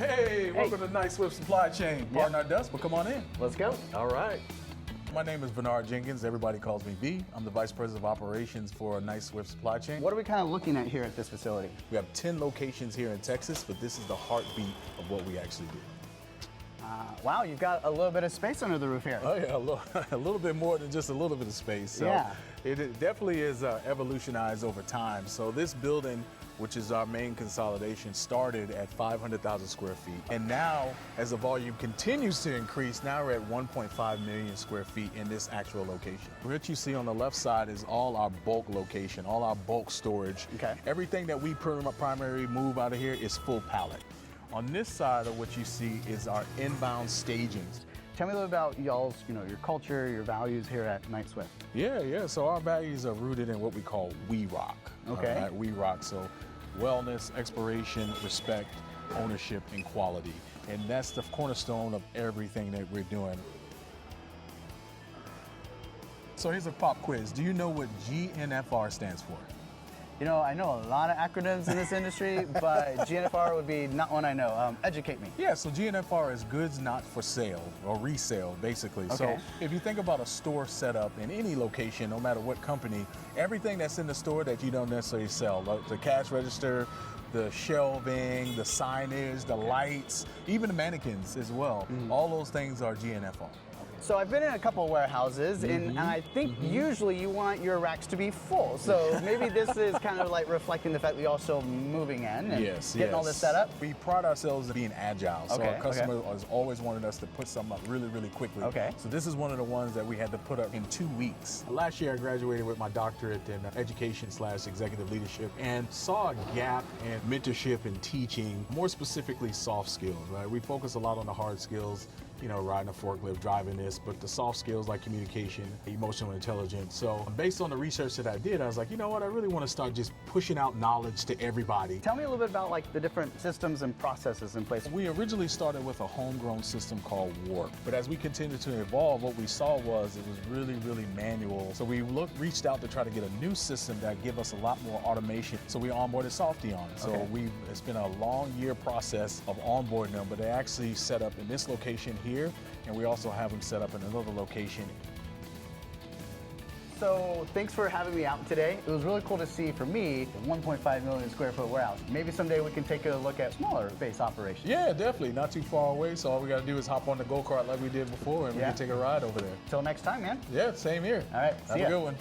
Hey, welcome to Night Swift Supply Chain. Pardon our dust, but come on in. Let's go. All right. My name is Vernard Jenkins. Everybody calls me V. I'm the Vice President of Operations for Night Swift Supply Chain. What are we kind of looking at here at this facility? We have 10 locations here in Texas, but this is the heartbeat of what we actually do. Wow, you've got a little bit of space under the roof here. Oh yeah, a little bit more than just a little bit of space. So yeah. It definitely is evolutionized over time. So this building, which is our main consolidation, started at 500,000 square feet. And now, as the volume continues to increase, now we're at 1.5 million square feet in this actual location. What you see on the left side is all our bulk location, all our bulk storage. Okay. Everything that we primarily move out of here is full pallet. On this side of what you see is our inbound stagings. Tell me a little about y'all's, your culture, your values here at Night Swift. Yeah. So our values are rooted in what we call We Rock. Okay. All right? We Rock. So wellness, exploration, respect, ownership, and quality. And that's the cornerstone of everything that we're doing. So here's a pop quiz. Do you know what GNFR stands for? I know a lot of acronyms in this industry, but GNFR would be not one I know. Educate me. Yeah, so GNFR is goods not for sale or resale, basically. Okay. So if you think about a store setup in any location, no matter what company, everything that's in the store that you don't necessarily sell, like the cash register, the shelving, the signage, the lights, even the mannequins as well, all those things are GNFR. So I've been in a couple of warehouses, and I think usually you want your racks to be full. So maybe this is kind of like reflecting the fact that you're also moving in and getting all this set up. We pride ourselves in being agile. So our customer okay. has always wanted us to put something up really, really quickly. Okay. So this is one of the ones that we had to put up in 2 weeks. Last year I graduated with my doctorate in education/executive leadership and saw a gap in mentorship and teaching, more specifically soft skills, right? We focus a lot on the hard skills, riding a forklift, driving this, but the soft skills like communication, emotional intelligence. So based on the research that I did, I was like, you know what, I really want to start just pushing out knowledge to everybody. Tell me a little bit about the different systems and processes in place. We originally started with a homegrown system called Warp, but as we continued to evolve, what we saw was it was really, really manual. So we reached out to try to get a new system that give us a lot more automation. So we onboarded Softy on. So it's been a long year process of onboarding them, but they actually set up in this location here, and we also have them set up in another location. So thanks for having me out today. It was really cool to see, for me, a 1.5 million square foot warehouse. Maybe someday we can take a look at smaller base operations. Yeah, definitely. Not too far away. So all we got to do is hop on the go-kart like we did before, and we can take a ride over there. Till next time, man. Yeah, same here. All right, have a good one.